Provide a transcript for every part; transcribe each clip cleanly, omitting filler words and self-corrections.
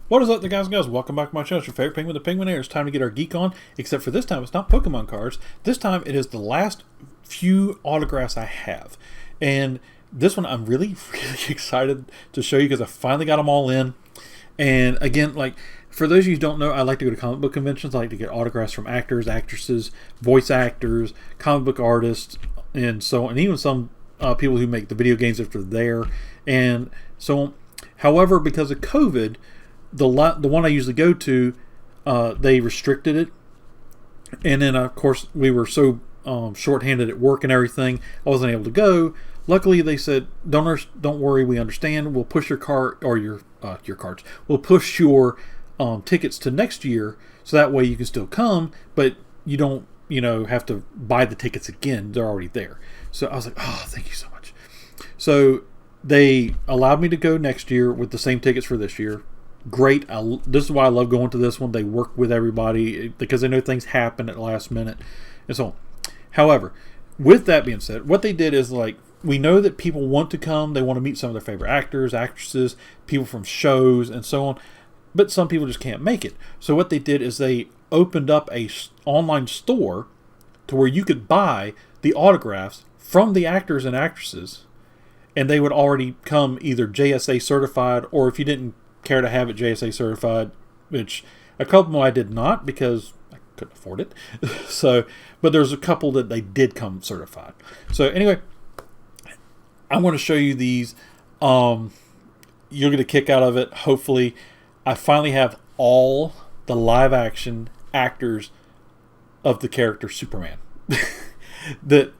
What is up, the guys and girls? Welcome back to my channel. It's your favorite penguin, the Penguinator. It's time to get our geek on, except for this time it's not Pokemon cards. This time it is the last few autographs I have. And this one I'm really excited to show you because I finally got them all in. And again, like, for those of you who don't know, I like to go to comic book conventions. I like to get autographs from actors, actresses, voice actors, comic book artists, and so on. And even some people who make the video games if they're there. And so, however, because of COVID, the one I usually go to, they restricted it, and then of course we were so short-handed at work and everything, I wasn't able to go. Luckily, they said, "Don't worry, we understand. We'll push your card or your cards. We'll push your tickets to next year, so that way you can still come, but you don't, have to buy the tickets again. They're already there." So I was like, "Oh, thank you so much." So they allowed me to go next year with the same tickets for this year. Great. This is why I love going to this one. They work with everybody because they know things happen at the last minute and so on. However, with that being said, what they did is, like, we know that people want to come. They want to meet some of their favorite actors, actresses, people from shows and so on. But some people just can't make it. So what they did is they opened up a online store to where you could buy the autographs from the actors and actresses, and they would already come either JSA certified, or if you didn't care to have it JSA certified, which a couple more I did not because I couldn't afford it. But there's a couple that they did come certified. So anyway, I want to show you these. You'll get a kick out of it. Hopefully, I finally have all the live action actors of the character Superman that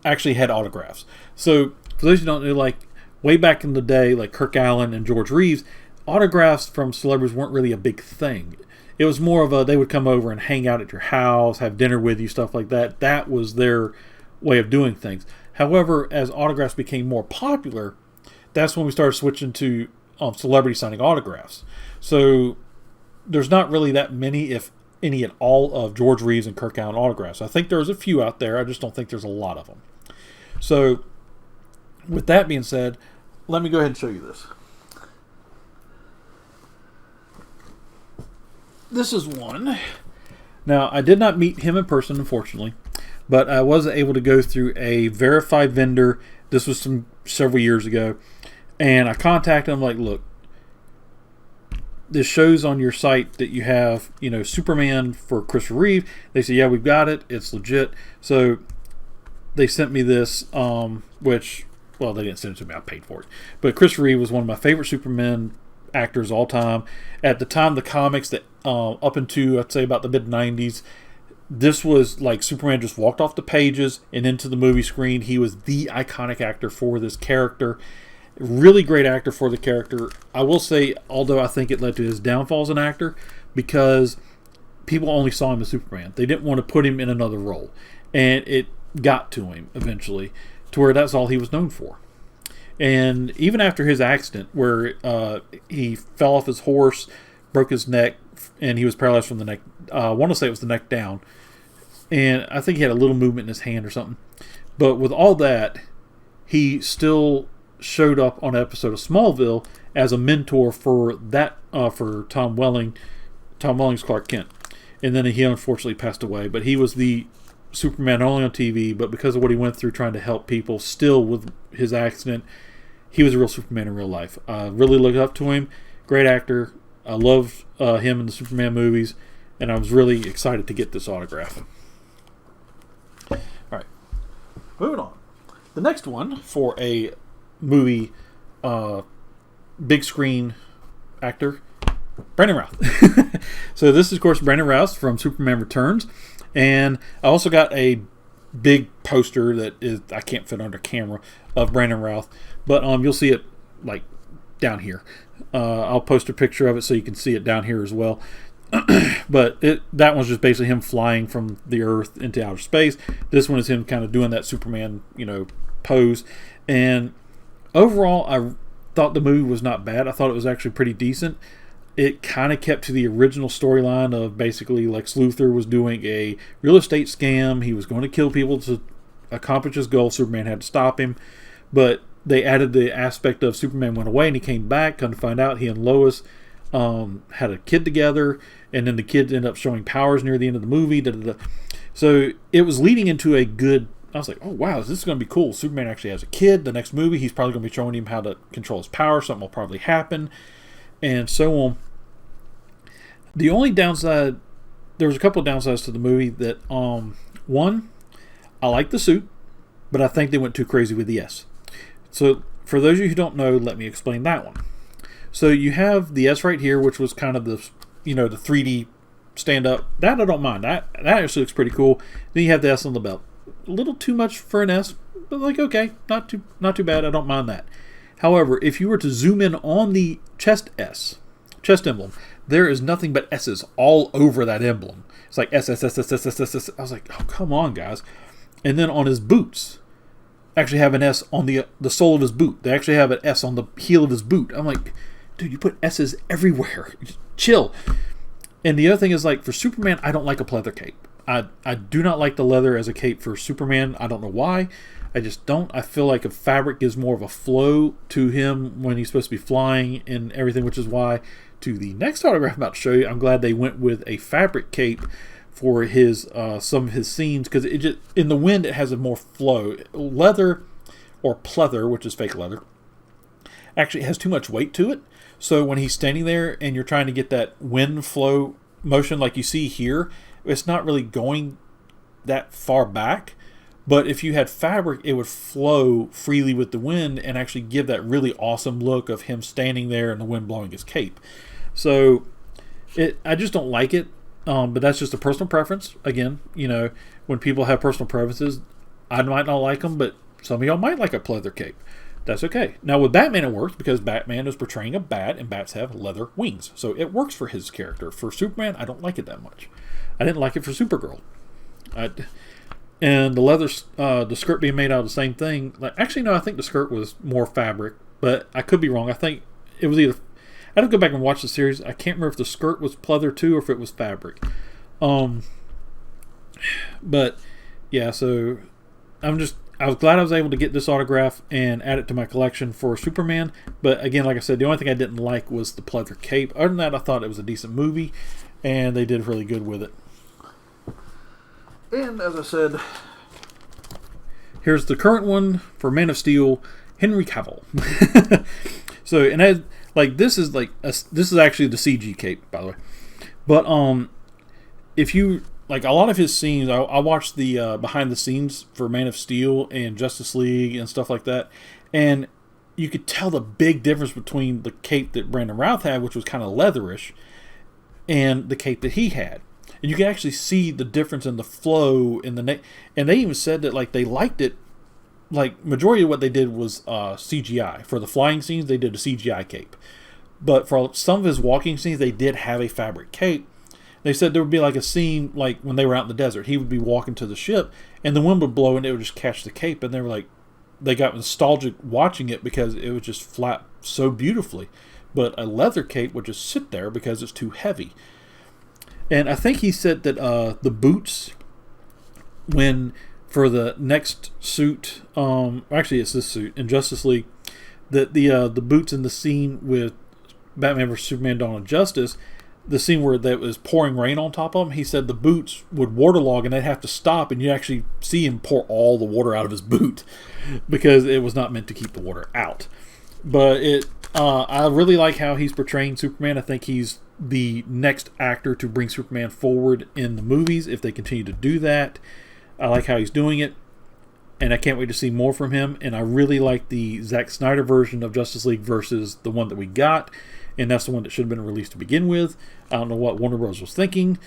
actually had autographs. So for those who don't know, like, way back in the day, like Kirk Allen and George Reeves, autographs from celebrities weren't really a big thing. It was more of they would come over and hang out at your house, have dinner with you, stuff like that. That was their way of doing things. However, as autographs became more popular, that's when we started switching to celebrity signing autographs. So there's not really that many, if any at all, of George Reeves and Kirk Allen autographs. I think there's a few out there. I just don't think there's a lot of them. So with that being said, let me go ahead and show you this. This is one. Now, I did not meet him in person, unfortunately, but I was able to go through a verified vendor. This was several years ago, and I contacted him like, "Look, this shows on your site that you have, Superman for Christopher Reeve." They said, "Yeah, we've got it. It's legit." So they sent me this, which, well, they didn't send it to me. I paid for it. But Christopher Reeve was one of my favorite Superman actors all time. At the time, the comics that up into, I'd say, about the mid-90s, this was like Superman just walked off the pages and into the movie screen. He was the iconic actor for this character. Really great actor for the character. I will say, although I think it led to his downfall as an actor, because people only saw him as Superman. They didn't want to put him in another role. And it got to him eventually, to where that's all he was known for. And even after his accident, where he fell off his horse, broke his neck, and he was paralyzed from the neck. I want to say it was the neck down. And I think he had a little movement in his hand or something. But with all that, he still showed up on an episode of Smallville as a mentor for Tom Welling's Clark Kent. And then he unfortunately passed away. But he was the Superman not only on TV, but because of what he went through trying to help people, still with his accident, he was a real Superman in real life. I really looked up to him. Great actor. I loved him in the Superman movies, and I was really excited to get this autograph. All right, moving on. The next one for a movie big screen actor, Brandon Routh. So this is, of course, Brandon Routh from Superman Returns. And I also got a big poster that is, I can't fit under camera, of Brandon Routh, but you'll see it like down here. I'll post a picture of it so you can see it down here as well. But that one's just basically him flying from the Earth into outer space. This one is him kind of doing that Superman, pose. And overall, I thought the movie was not bad. I thought it was actually pretty decent. It kind of kept to the original storyline of basically Lex Luthor was doing a real estate scam. He was going to kill people to accomplish his goal. Superman had to stop him. But they added the aspect of Superman went away and he came back. Come to find out, he and Lois had a kid together, and then the kid ended up showing powers near the end of the movie. So it was leading into a good. I was like, oh wow, this is going to be cool. Superman actually has a kid. The next movie, he's probably going to be showing him how to control his power. Something will probably happen, and so on. The only downside, there was a couple of downsides to the movie. That one, I like the suit, but I think they went too crazy with the S. So for those of you who don't know, let me explain that one. So you have the S right here, which was kind of the, the 3D stand up. That I don't mind. That actually looks pretty cool. Then you have the S on the belt. A little too much for an S, but like okay, not too bad. I don't mind that. However, if you were to zoom in on the chest emblem, there is nothing but S's all over that emblem. It's like S S S S S S S S. I was like, oh come on, guys. And then on his boots, actually have an S on the sole of his boot. They actually have an S on the heel of his boot. I'm like, dude, you put S's everywhere. Just chill. And the other thing is, like, for Superman, I don't like a pleather cape. I do not like the leather as a cape for Superman. I don't know why. I just don't. I feel like a fabric gives more of a flow to him when he's supposed to be flying and everything, which is why to the next autograph I'm about to show you, I'm glad they went with a fabric cape for his some of his scenes, because it just, in the wind, it has a more flow. Leather or pleather, which is fake leather, actually has too much weight to it. So when he's standing there and you're trying to get that wind flow motion like you see here, it's not really going that far back. But if you had fabric, it would flow freely with the wind and actually give that really awesome look of him standing there and the wind blowing his cape. So I just don't like it. But that's just a personal preference. Again, when people have personal preferences, I might not like them, but some of y'all might like a pleather cape. That's okay. Now with Batman, it works because Batman is portraying a bat, and bats have leather wings, so it works for his character. For Superman, I don't like it that much. I didn't like it for Supergirl. And the leather, the skirt being made out of the same thing. Actually, no, I think the skirt was more fabric, but I could be wrong. I think it was either. I had to go back and watch the series. I can't remember if the skirt was pleather too or if it was fabric. But yeah, so I was glad I was able to get this autograph and add it to my collection for Superman. But again, like I said, the only thing I didn't like was the pleather cape. Other than that, I thought it was a decent movie, and they did really good with it. And as I said, here's the current one for Man of Steel, Henry Cavill. So, and this is actually the CG cape, by the way. But if you like a lot of his scenes, I watched the behind the scenes for Man of Steel and Justice League and stuff like that, and you could tell the big difference between the cape that Brandon Routh had, which was kind of leatherish, and the cape that he had. And you can actually see the difference in the flow in the neck. And they even said that they liked it. Like, majority of what they did was CGI. For the flying scenes, they did a CGI cape. But for some of his walking scenes, they did have a fabric cape. They said there would be a scene like when they were out in the desert. He would be walking to the ship, and the wind would blow, and it would just catch the cape. And they were they got nostalgic watching it because it would just flap so beautifully. But a leather cape would just sit there because it's too heavy. And I think he said that the boots, for the next suit, actually it's this suit in Justice League, that the boots in the scene with Batman vs Superman: Dawn of Justice, the scene where that was pouring rain on top of him, he said the boots would waterlog and they'd have to stop, and you actually see him pour all the water out of his boot because it was not meant to keep the water out. But I really like how he's portraying Superman. I think he's the next actor to bring Superman forward in the movies if they continue to do that. I like how he's doing it, and I can't wait to see more from him. And I really like the Zack Snyder version of Justice League versus the one that we got, and that's the one that should have been released to begin with. I don't know what Warner Bros. Was thinking,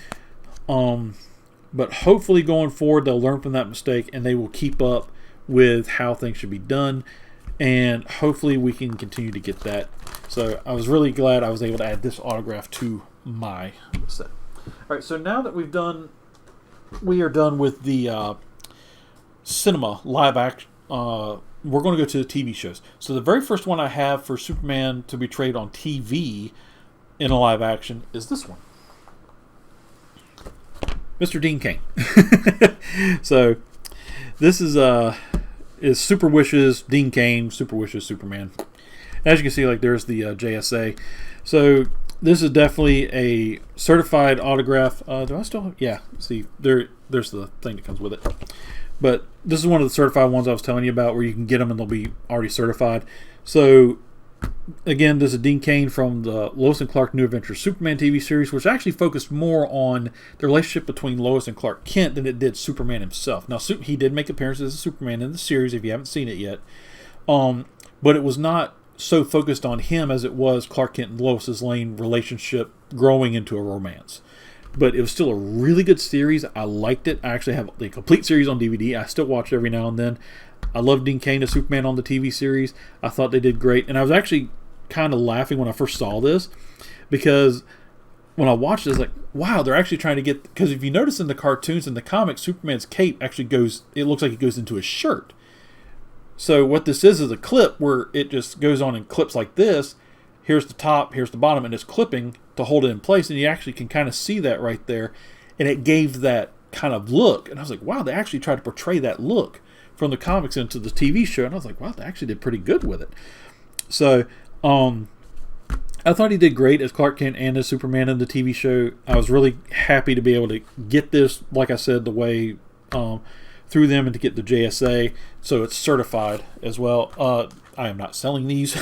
but hopefully going forward they'll learn from that mistake and they will keep up with how things should be done. And hopefully we can continue to get that. So I was really glad I was able to add this autograph to my set. Alright, so now that we are done with the cinema live action, we're going to go to the TV shows. So the very first one I have for Superman to be portrayed on TV in a live action is this one. Mr. Dean Cain. So this is Super Wishes Dean Cain, Super Wishes Superman. As you can see, there's the JSA. So this is definitely a certified autograph. Do I still have? Yeah, see, there's the thing that comes with it. But this is one of the certified ones I was telling you about where you can get them and they'll be already certified. So, again, this is Dean Cain from the Lois and Clark New Adventures Superman TV series, which actually focused more on the relationship between Lois and Clark Kent than it did Superman himself. Now, he did make appearances as Superman in the series if you haven't seen it yet. But it was not so focused on him as it was Clark Kent and Lois Lane relationship growing into a romance. But it was still a really good series. I liked it. I actually have the complete series on DVD. I still watch it every now and then. I love Dean Cain as Superman on the TV series. I thought they did great. And I was actually kind of laughing when I first saw this because when I watched it, I was like, wow, they're actually trying to get... Because if you notice in the cartoons, in the comics, Superman's cape actually goes... It looks like it goes into his shirt. So what this is a clip where it just goes on and clips like this. Here's the top, here's the bottom, and it's clipping to hold it in place. And you actually can kind of see that right there. And it gave that kind of look. And I was like, wow, they actually tried to portray that look from the comics into the TV show. And I was like, wow, they actually did pretty good with it. So, I thought he did great as Clark Kent and as Superman in the TV show. I was really happy to be able to get this, like I said, the way through them and to get the JSA. So it's certified as well. I am not selling these.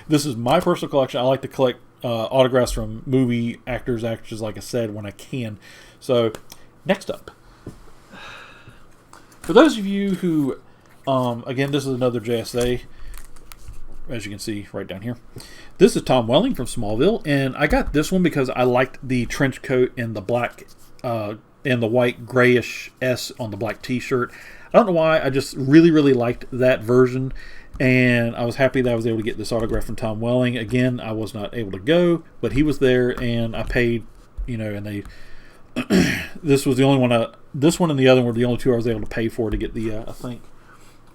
This is my personal collection. I like to collect autographs from movie actors, actresses, like I said, when I can. So, next up. For those of you who, again, this is another JSA, as you can see right down here. This is Tom Welling from Smallville, and I got this one because I liked the trench coat and the black, and the white grayish S on the black t-shirt. I don't know why, I just really, really liked that version. And I was happy that I was able to get this autograph from Tom Welling. Again, I was not able to go, but he was there, and I paid, and they... this was the only one this one and the other one were the only two I was able to pay for to get the, I think...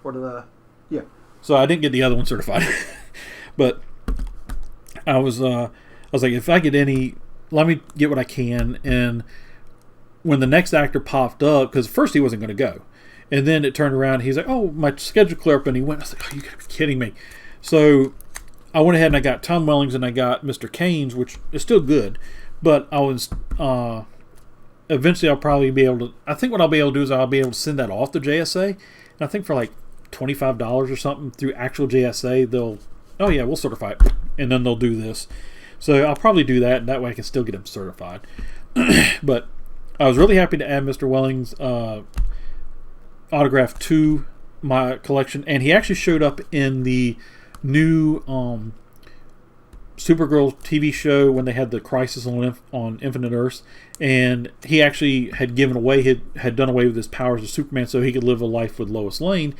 Or did I... Yeah. So I didn't get the other one certified. But I was like, if I get any... Let me get what I can. And when the next actor popped up, because first he wasn't going to go. And then it turned around, he's like, oh, my schedule cleared up, and he went. I was like, oh, you gotta be kidding me. So I went ahead and I got Tom Welling's and I got Mr. Cain's, which is still good. But I was, eventually I'll probably be able to, I think what I'll be able to do is I'll be able to send that off to JSA. And I think for like $25 or something through actual JSA, they'll, oh yeah, we'll certify it. And then they'll do this. So I'll probably do that, and that way I can still get them certified. But I was really happy to add Mr. Welling's, autograph to my collection, and he actually showed up in the new Supergirl TV show when they had the Crisis on Infinite Earths, and he actually had given away, had done away with his powers as Superman so he could live a life with Lois Lane.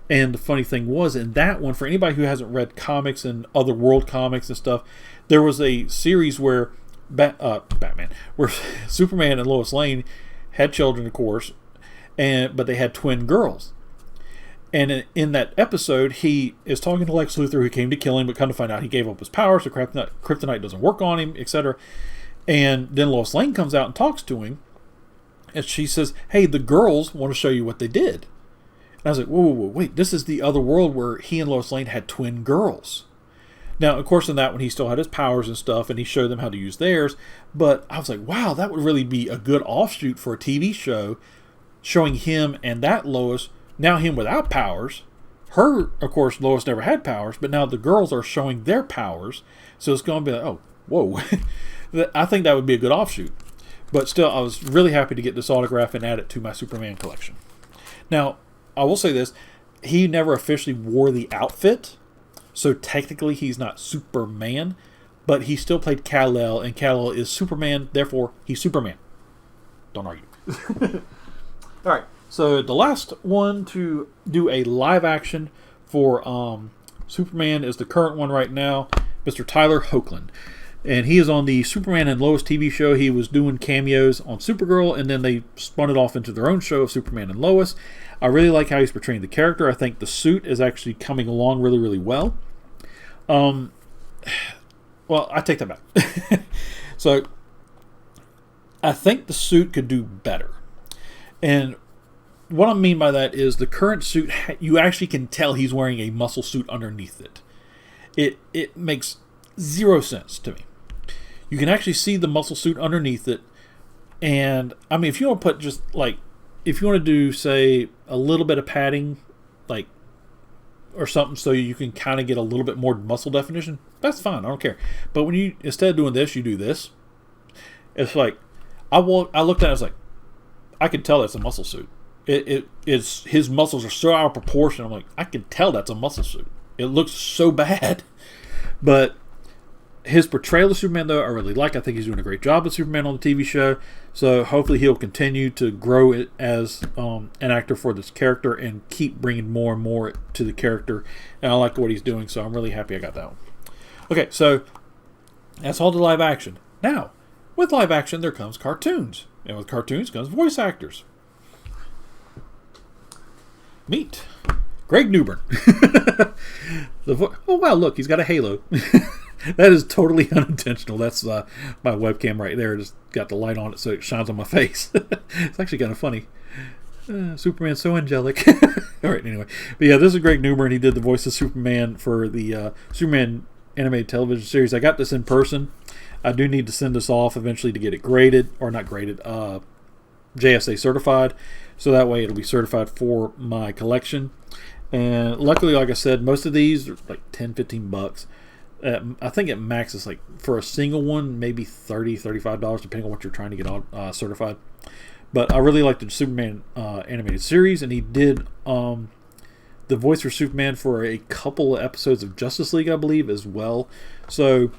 And the funny thing was, in that one, for anybody who hasn't read comics and other world comics and stuff, there was a series where Batman, where Superman and Lois Lane had children, of course, but they had twin girls. And in that episode, he is talking to Lex Luthor, who came to kill him, but come to find out he gave up his powers, so kryptonite doesn't work on him, etc. And then Lois Lane comes out and talks to him, and she says, hey, the girls want to show you what they did. And I was like, whoa, wait, this is the other world where he and Lois Lane had twin girls. Now, of course, in that one, he still had his powers and stuff, and he showed them how to use theirs, but I was like, wow, that would really be a good offshoot for a TV show, showing him and that Lois, now him without powers. Her, of course, Lois never had powers, but now the girls are showing their powers. So it's going to be like, oh, whoa. I think that would be a good offshoot. But still, I was really happy to get this autograph and add it to my Superman collection. Now, I will say this. He never officially wore the outfit, so technically he's not Superman, but he still played Kal-El, and Kal-El is Superman, therefore he's Superman. Don't argue. All right, so the last one to do a live action for Superman is the current one right now, Mr. Tyler Hoechlin. And he is on the Superman and Lois TV show. He was doing cameos on Supergirl, and then they spun it off into their own show of Superman and Lois. I really like how he's portraying the character. I think the suit is actually coming along really, really well. Well, I take that back. So, I think the suit could do better. And what I mean by that is the current suit, you actually can tell he's wearing a muscle suit underneath it. It makes zero sense to me. you can actually see the muscle suit underneath it. And I mean, if you want to put just like, if you want to do, say, a little bit of padding, like, or something, so you can kind of get a little bit more muscle definition, that's fine. I don't care. But when you, instead of doing this, you do this. It's like, I looked at it, I was like, I could tell that's a muscle suit. It's his muscles are so out of proportion. I'm like, I can tell that's a muscle suit. It looks so bad. But his portrayal of Superman, though, I really like. I think he's doing a great job of Superman on the TV show. So hopefully he'll continue to grow it as an actor for this character and keep bringing more and more to the character. And I like what he's doing, so I'm really happy I got that one. Okay, so that's all the live action. Now, with live action, there comes cartoons. And with cartoons comes voice actors. Meet Greg Newbern. Oh, wow, look, he's got a halo. That is totally unintentional. That's my webcam right there. Just got the light on it so it shines on my face. It's actually kind of funny. Superman's so angelic. All right, anyway. But yeah, this is Greg Newbern. He did the voice of Superman for the Superman animated television series. I got this in person. I do need to send this off eventually to get it graded, or not graded, JSA certified. So that way it'll be certified for my collection. And luckily, like I said, most of these are like $10-15. I think it maxes like for a single one, maybe $30-$35, depending on what you're trying to get on certified. But I really liked the Superman animated series, and he did the voice for Superman for a couple of episodes of Justice League, I believe, as well. So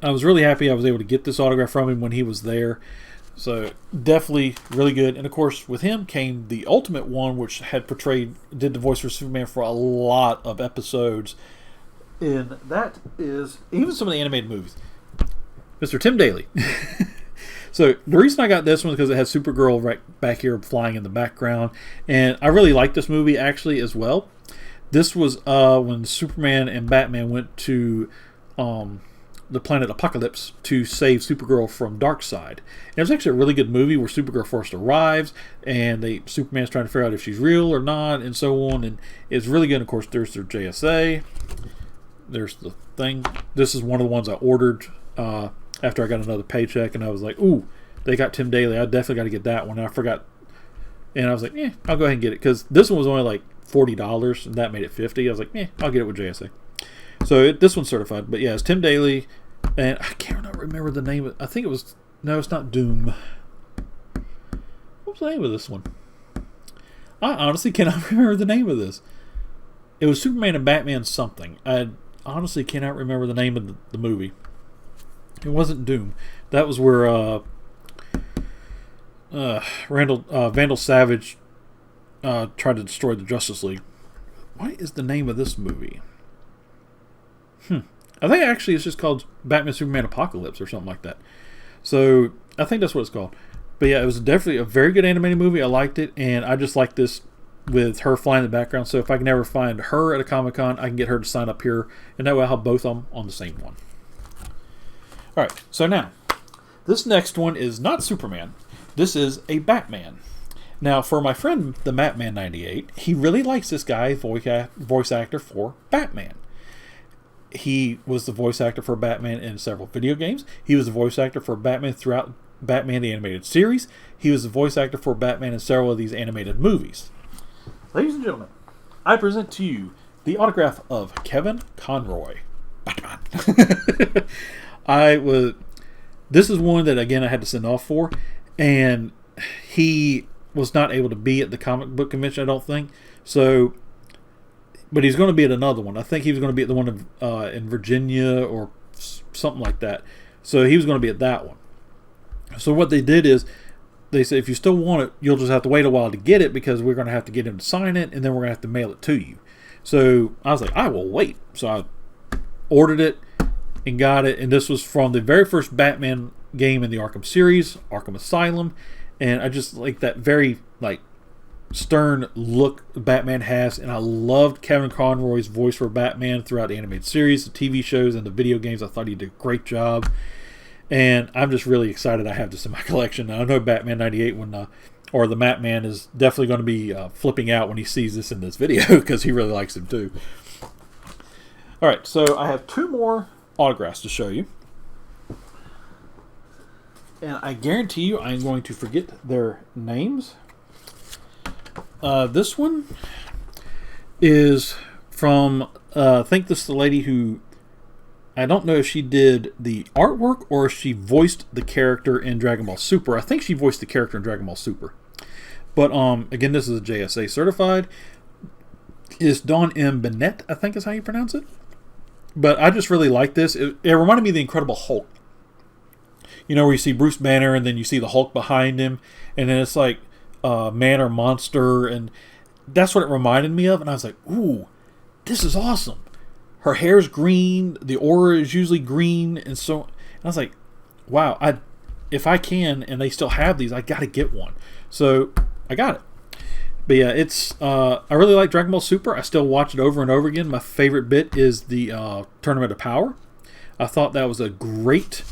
I was really happy I was able to get this autograph from him when he was there. So definitely really good. And of course, with him came the Ultimate One, which did the voice for Superman for a lot of episodes. And that is even some of the animated movies. Mr. Tim Daly. So the reason I got this one is because it has Supergirl right back here flying in the background. And I really like this movie actually as well. This was when Superman and Batman went to the planet Apocalypse to save Supergirl from Darkseid. And it was actually a really good movie where Supergirl first arrives and Superman's trying to figure out if she's real or not and so on. And it's really good. Of course, there's their JSA. There's the thing. This is one of the ones I ordered after I got another paycheck, and I was like, ooh, they got Tim Daly. I definitely got to get that one. And I forgot. And I was like, I'll go ahead and get it. Because this one was only like $40, and that made it $50. I was like, I'll get it with JSA. So this one's certified. But yeah, it's Tim Daly. And I can't remember the name of it. I think it was... No, it's not Doom. What was the name of this one? I honestly cannot remember the name of this. It was Superman and Batman something. I honestly cannot remember the name of the movie. It wasn't Doom. That was where Vandal Savage tried to destroy the Justice League. What is the name of this movie? I think actually it's just called Batman Superman Apocalypse or something like that. So I think that's what it's called. But yeah, it was definitely a very good animated movie. I liked it, and I just like this with her flying in the background. So if I can ever find her at a Comic-Con, I can get her to sign up here, and that way I'll have both of them on the same one. Alright, so now, this next one is not Superman. This is a Batman. Now, for my friend, the Matman98, he really likes this guy, voice actor for Batman. He was the voice actor for Batman in several video games. He was the voice actor for Batman throughout Batman the Animated Series. He was the voice actor for Batman in several of these animated movies. Ladies and gentlemen, I present to you the autograph of Kevin Conroy. Batman. This is one that, again, I had to send off for. And he was not able to be at the comic book convention, I don't think. So... But he's going to be at another one. I think he was going to be at the one in Virginia or something like that. So he was going to be at that one. So what they did is they said, if you still want it, you'll just have to wait a while to get it because we're going to have to get him to sign it, and then we're going to have to mail it to you. So I was like, I will wait. So I ordered it and got it. And this was from the very first Batman game in the Arkham series, Arkham Asylum. And I just like that very stern look Batman has, and I loved Kevin Conroy's voice for Batman throughout the animated series, the TV shows, and the video games. I thought he did a great job, and I'm just really excited I have this in my collection. Now, I know Batman 98 or the Matman is definitely going to be flipping out when he sees this in this video because he really likes him too. Alright, so I have two more autographs to show you. And I guarantee you I'm going to forget their names. This one is from, I think this is the lady who, I don't know if she did the artwork or if she voiced the character in Dragon Ball Super. I think she voiced the character in Dragon Ball Super. But again, this is a JSA certified. It's Dawn M Burnett, I think is how you pronounce it. But I just really like this. It reminded me of the Incredible Hulk. You know, where you see Bruce Banner and then you see the Hulk behind him. And then it's like man or monster. And that's what it reminded me of. And I was like, ooh, this is awesome. Her hair's green. The aura is usually green. And I was like, wow, if I can and they still have these, I got to get one. So I got it. But yeah, it's I really like Dragon Ball Super. I still watch it over and over again. My favorite bit is the Tournament of Power. I thought that was a great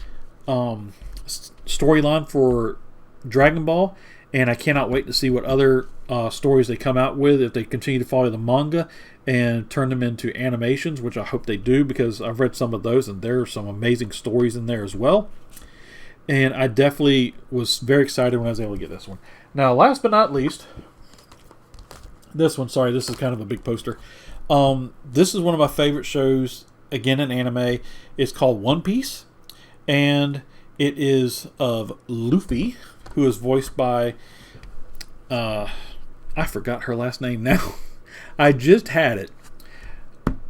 storyline for Dragon Ball, and I cannot wait to see what other stories they come out with if they continue to follow the manga and turn them into animations, which I hope they do, because I've read some of those and there are some amazing stories in there as well. And I definitely was very excited when I was able to get this one. Now, last but not least, this one, sorry, this is kind of a big poster. This is one of my favorite shows, again in anime. It's called One Piece, and it is of Luffy, who is voiced by, I forgot her last name now. I just had it.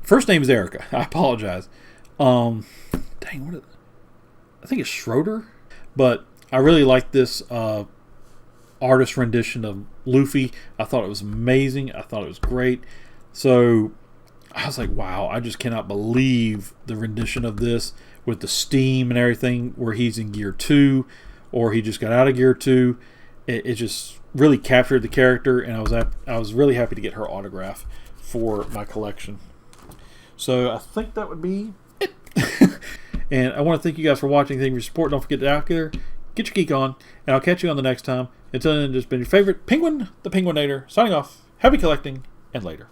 First name is Erica. I apologize. Dang, I think it's Schroeder, but I really like this artist rendition of Luffy. I thought it was amazing. I thought it was great. So I was like, wow, I just cannot believe the rendition of this with the steam and everything, where he's in Gear 2 or he just got out of Gear 2. It just really captured the character, and I was really happy to get her autograph for my collection. So I think that would be it. And I want to thank you guys for watching. Thank you for your support. Don't forget to out there, get your geek on, and I'll catch you on the next time. Until then, this has been your favorite Penguin, the Penguinator, signing off. Happy collecting, and later.